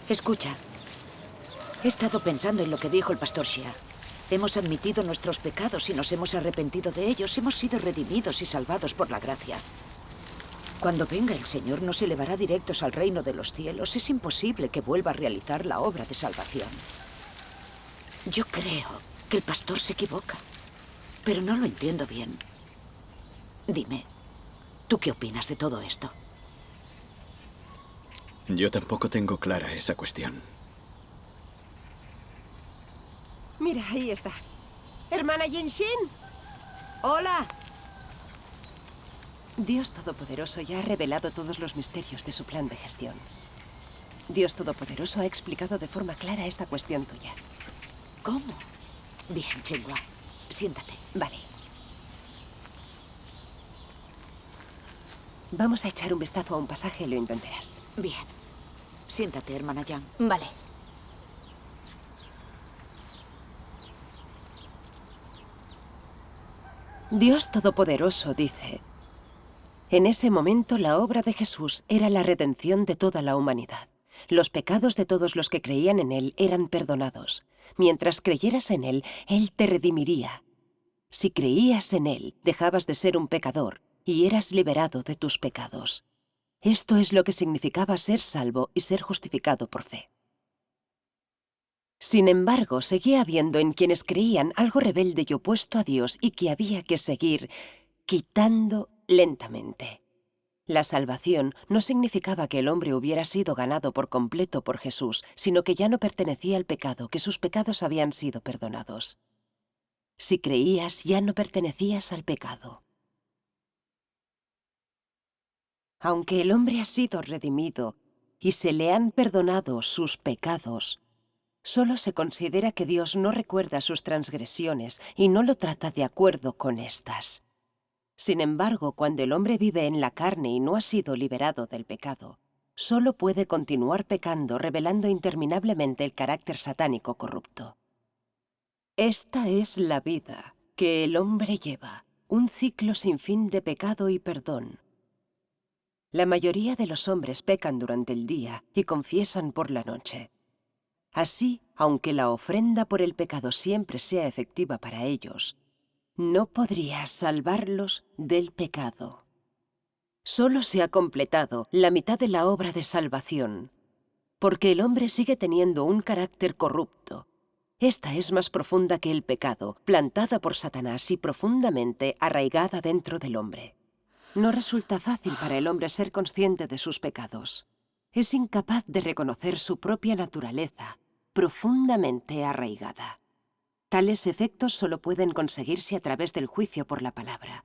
Escucha. He estado pensando en lo que dijo el pastor Shea. Hemos admitido nuestros pecados y nos hemos arrepentido de ellos. Hemos sido redimidos y salvados por la gracia. Cuando venga el Señor, nos elevará directos al reino de los cielos. Es imposible que vuelva a realizar la obra de salvación. Yo creo que el pastor se equivoca, pero no lo entiendo bien. Dime, ¿tú qué opinas de todo esto? Yo tampoco tengo clara esa cuestión. Mira, ahí está. Hermana Yenshin. ¡Hola! Dios Todopoderoso ya ha revelado todos los misterios de su plan de gestión. Dios Todopoderoso ha explicado de forma clara esta cuestión tuya. ¿Cómo? Bien, Chenghua. Siéntate. Vale. Vamos a echar un vistazo a un pasaje y lo entenderás. Bien. Siéntate, hermana Yang. Vale. Dios Todopoderoso dice: en ese momento la obra de Jesús era la redención de toda la humanidad. Los pecados de todos los que creían en Él eran perdonados. Mientras creyeras en Él, Él te redimiría. Si creías en Él, dejabas de ser un pecador y eras liberado de tus pecados. Esto es lo que significaba ser salvo y ser justificado por fe. Sin embargo, seguía habiendo en quienes creían algo rebelde y opuesto a Dios y que había que seguir quitando lentamente. La salvación no significaba que el hombre hubiera sido ganado por completo por Jesús, sino que ya no pertenecía al pecado, que sus pecados habían sido perdonados. Si creías, ya no pertenecías al pecado. Aunque el hombre ha sido redimido y se le han perdonado sus pecados, solo se considera que Dios no recuerda sus transgresiones y no lo trata de acuerdo con estas. Sin embargo, cuando el hombre vive en la carne y no ha sido liberado del pecado, solo puede continuar pecando, revelando interminablemente el carácter satánico corrupto. Esta es la vida que el hombre lleva, un ciclo sin fin de pecado y perdón. La mayoría de los hombres pecan durante el día y confiesan por la noche. Así, aunque la ofrenda por el pecado siempre sea efectiva para ellos, no podría salvarlos del pecado. Solo se ha completado la mitad de la obra de salvación, porque el hombre sigue teniendo un carácter corrupto. Esta es más profunda que el pecado, plantada por Satanás y profundamente arraigada dentro del hombre. No resulta fácil para el hombre ser consciente de sus pecados. Es incapaz de reconocer su propia naturaleza, profundamente arraigada. Tales efectos solo pueden conseguirse a través del juicio por la palabra.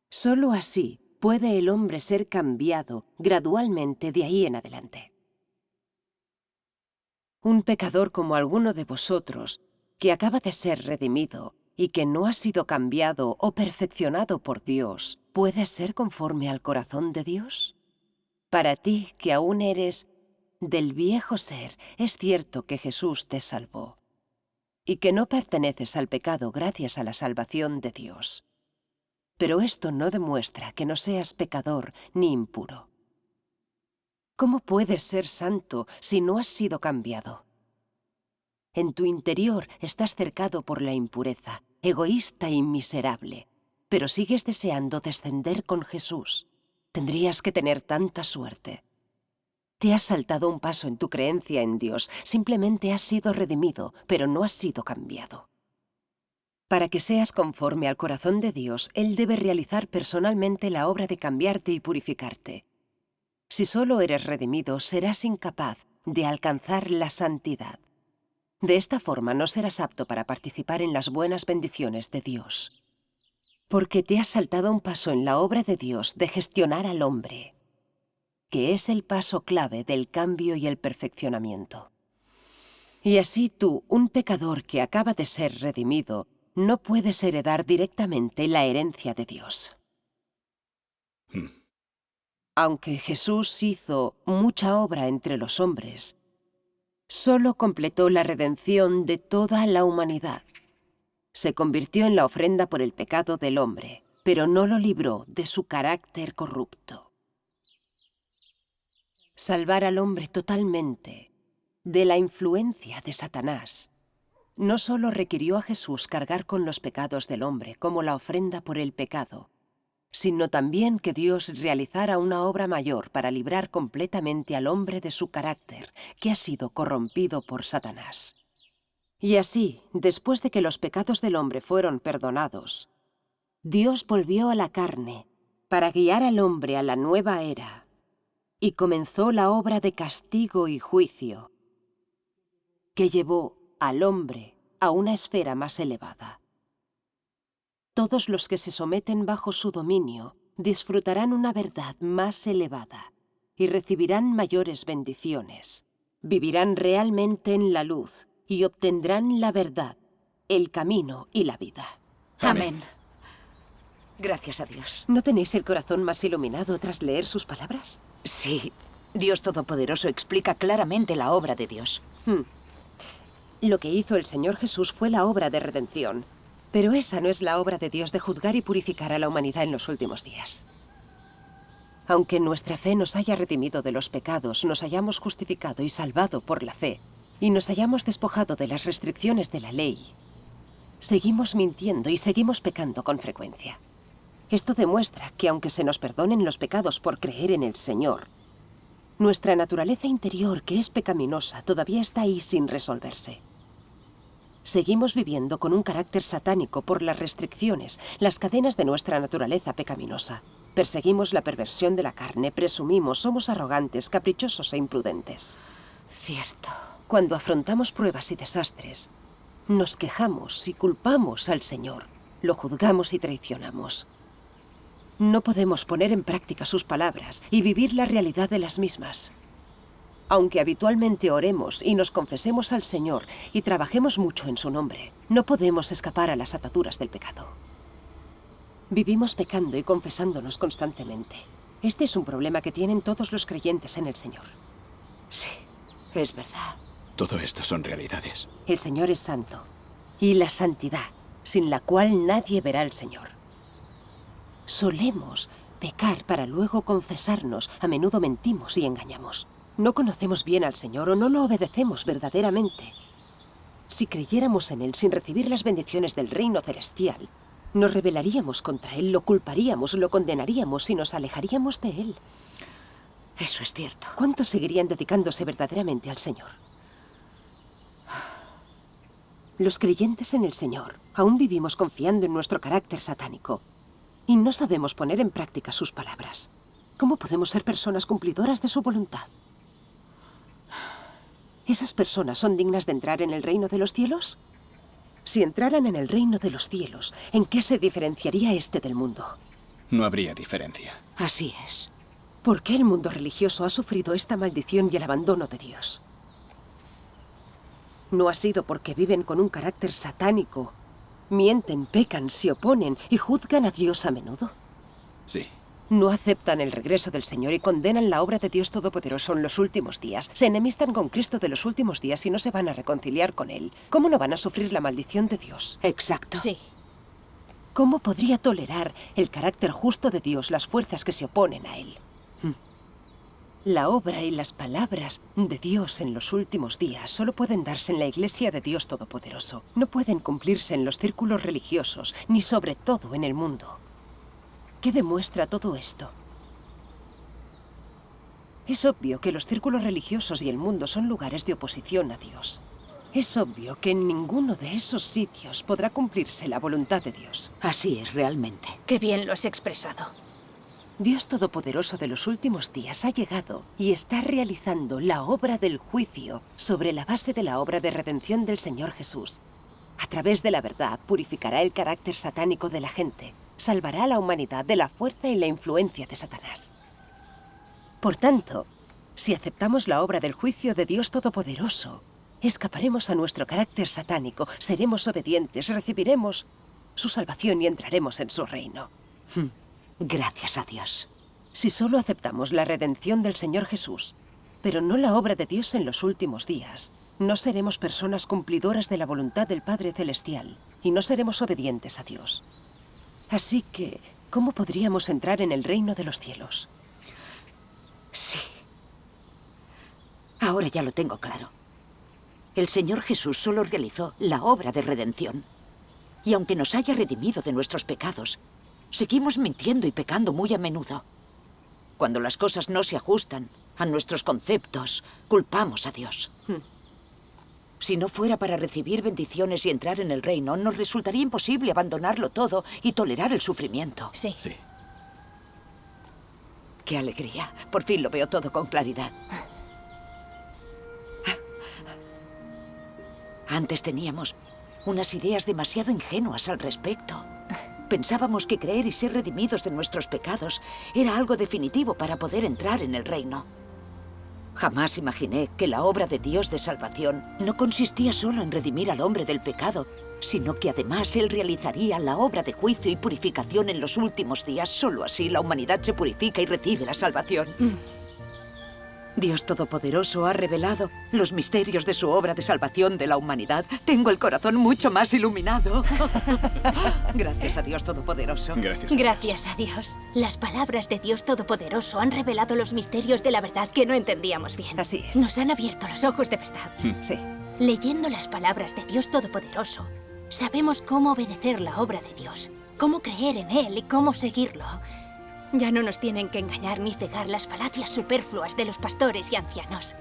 Solo así puede el hombre ser cambiado gradualmente de ahí en adelante. Un pecador como alguno de vosotros, que acaba de ser redimido y que no ha sido cambiado o perfeccionado por Dios, ¿puede ser conforme al corazón de Dios? Para ti, que aún eres del viejo ser, es cierto que Jesús te salvó y que no perteneces al pecado gracias a la salvación de Dios. Pero esto no demuestra que no seas pecador ni impuro. ¿Cómo puedes ser santo si no has sido cambiado? En tu interior estás cercado por la impureza, egoísta y miserable, pero sigues deseando descender con Jesús. Tendrías que tener tanta suerte. Te has saltado un paso en tu creencia en Dios, simplemente has sido redimido, pero no has sido cambiado. Para que seas conforme al corazón de Dios, Él debe realizar personalmente la obra de cambiarte y purificarte. Si solo eres redimido, serás incapaz de alcanzar la santidad. De esta forma no serás apto para participar en las buenas bendiciones de Dios. Porque te has saltado un paso en la obra de Dios de gestionar al hombre, que es el paso clave del cambio y el perfeccionamiento. Y así tú, un pecador que acaba de ser redimido, no puedes heredar directamente la herencia de Dios. Aunque Jesús hizo mucha obra entre los hombres, solo completó la redención de toda la humanidad. Se convirtió en la ofrenda por el pecado del hombre, pero no lo libró de su carácter corrupto. Salvar al hombre totalmente de la influencia de Satanás, no solo requirió a Jesús cargar con los pecados del hombre como la ofrenda por el pecado, sino también que Dios realizara una obra mayor para librar completamente al hombre de su carácter, que ha sido corrompido por Satanás. Y así, después de que los pecados del hombre fueron perdonados, Dios volvió a la carne para guiar al hombre a la nueva era y comenzó la obra de castigo y juicio que llevó al hombre a una esfera más elevada. Todos los que se someten bajo su dominio disfrutarán una verdad más elevada y recibirán mayores bendiciones. Vivirán realmente en la luz y obtendrán la verdad, el camino y la vida. Amén. Gracias a Dios. ¿No tenéis el corazón más iluminado tras leer sus palabras? Sí, Dios Todopoderoso explica claramente la obra de Dios. Lo que hizo el Señor Jesús fue la obra de redención. Pero esa no es la obra de Dios de juzgar y purificar a la humanidad en los últimos días. Aunque nuestra fe nos haya redimido de los pecados, nos hayamos justificado y salvado por la fe, y nos hayamos despojado de las restricciones de la ley, seguimos mintiendo y seguimos pecando con frecuencia. Esto demuestra que aunque se nos perdonen los pecados por creer en el Señor, nuestra naturaleza interior, que es pecaminosa, todavía está ahí sin resolverse. Seguimos viviendo con un carácter satánico por las restricciones, las cadenas de nuestra naturaleza pecaminosa. Perseguimos la perversión de la carne, presumimos, somos arrogantes, caprichosos e imprudentes. Cierto. Cuando afrontamos pruebas y desastres, nos quejamos y culpamos al Señor, lo juzgamos y traicionamos. No podemos poner en práctica sus palabras y vivir la realidad de las mismas. Aunque habitualmente oremos y nos confesemos al Señor y trabajemos mucho en su nombre, no podemos escapar a las ataduras del pecado. Vivimos pecando y confesándonos constantemente. Este es un problema que tienen todos los creyentes en el Señor. Sí, es verdad. Todo esto son realidades. El Señor es santo, y la santidad, sin la cual nadie verá al Señor. Solemos pecar para luego confesarnos, a menudo mentimos y engañamos. No conocemos bien al Señor o no lo obedecemos verdaderamente. Si creyéramos en Él sin recibir las bendiciones del reino celestial, nos rebelaríamos contra Él, lo culparíamos, lo condenaríamos y nos alejaríamos de Él. Eso es cierto. ¿Cuántos seguirían dedicándose verdaderamente al Señor? Los creyentes en el Señor aún vivimos confiando en nuestro carácter satánico y no sabemos poner en práctica sus palabras. ¿Cómo podemos ser personas cumplidoras de su voluntad? ¿Esas personas son dignas de entrar en el reino de los cielos? Si entraran en el reino de los cielos, ¿en qué se diferenciaría este del mundo? No habría diferencia. Así es. ¿Por qué el mundo religioso ha sufrido esta maldición y el abandono de Dios? ¿No ha sido porque viven con un carácter satánico, mienten, pecan, se oponen y juzgan a Dios a menudo? Sí. No aceptan el regreso del Señor y condenan la obra de Dios Todopoderoso en los últimos días. Se enemistan con Cristo de los últimos días y no se van a reconciliar con Él. ¿Cómo no van a sufrir la maldición de Dios? Exacto. Sí. ¿Cómo podría tolerar el carácter justo de Dios las fuerzas que se oponen a Él? La obra y las palabras de Dios en los últimos días solo pueden darse en la Iglesia de Dios Todopoderoso. No pueden cumplirse en los círculos religiosos, ni sobre todo en el mundo. ¿Qué demuestra todo esto? Es obvio que los círculos religiosos y el mundo son lugares de oposición a Dios. Es obvio que en ninguno de esos sitios podrá cumplirse la voluntad de Dios. Así es realmente. Qué bien lo has expresado. Dios Todopoderoso de los últimos días ha llegado y está realizando la obra del juicio sobre la base de la obra de redención del Señor Jesús. A través de la verdad purificará el carácter satánico de la gente, salvará a la humanidad de la fuerza y la influencia de Satanás. Por tanto, si aceptamos la obra del juicio de Dios Todopoderoso, escaparemos a nuestro carácter satánico, seremos obedientes, recibiremos su salvación y entraremos en su reino. Gracias a Dios. Si solo aceptamos la redención del Señor Jesús, pero no la obra de Dios en los últimos días, no seremos personas cumplidoras de la voluntad del Padre Celestial y no seremos obedientes a Dios. Así que, ¿cómo podríamos entrar en el reino de los cielos? Sí. Ahora ya lo tengo claro. El Señor Jesús solo realizó la obra de redención. Y aunque nos haya redimido de nuestros pecados, seguimos mintiendo y pecando muy a menudo. Cuando las cosas no se ajustan a nuestros conceptos, culpamos a Dios. Si no fuera para recibir bendiciones y entrar en el reino, nos resultaría imposible abandonarlo todo y tolerar el sufrimiento. Sí. Sí. ¡Qué alegría! Por fin lo veo todo con claridad. Antes teníamos unas ideas demasiado ingenuas al respecto. Pensábamos que creer y ser redimidos de nuestros pecados era algo definitivo para poder entrar en el reino. Jamás imaginé que la obra de Dios de salvación no consistía solo en redimir al hombre del pecado, sino que además Él realizaría la obra de juicio y purificación en los últimos días. Solo así la humanidad se purifica y recibe la salvación. Dios Todopoderoso ha revelado los misterios de su obra de salvación de la humanidad. Tengo el corazón mucho más iluminado. Gracias a Dios Todopoderoso. Gracias. Gracias a Dios. Las palabras de Dios Todopoderoso han revelado los misterios de la verdad que no entendíamos bien. Así es. Nos han abierto los ojos de verdad. Sí. Leyendo las palabras de Dios Todopoderoso, sabemos cómo obedecer la obra de Dios, cómo creer en Él y cómo seguirlo. Ya no nos tienen que engañar ni cegar las falacias superfluas de los pastores y ancianos.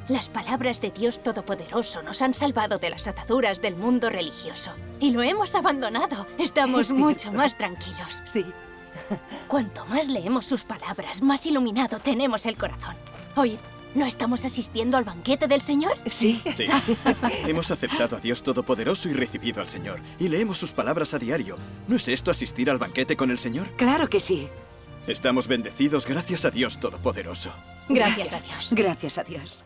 Las palabras de Dios Todopoderoso nos han salvado de las ataduras del mundo religioso. Y lo hemos abandonado. Estamos mucho más tranquilos. Sí. Cuanto más leemos sus palabras, más iluminado tenemos el corazón. Oíd, ¿no estamos asistiendo al banquete del Señor? Sí. Sí. Hemos aceptado a Dios Todopoderoso y recibido al Señor. Y leemos sus palabras a diario. ¿No es esto asistir al banquete con el Señor? Claro que sí. Estamos bendecidos gracias a Dios Todopoderoso. Gracias a Dios. Gracias a Dios.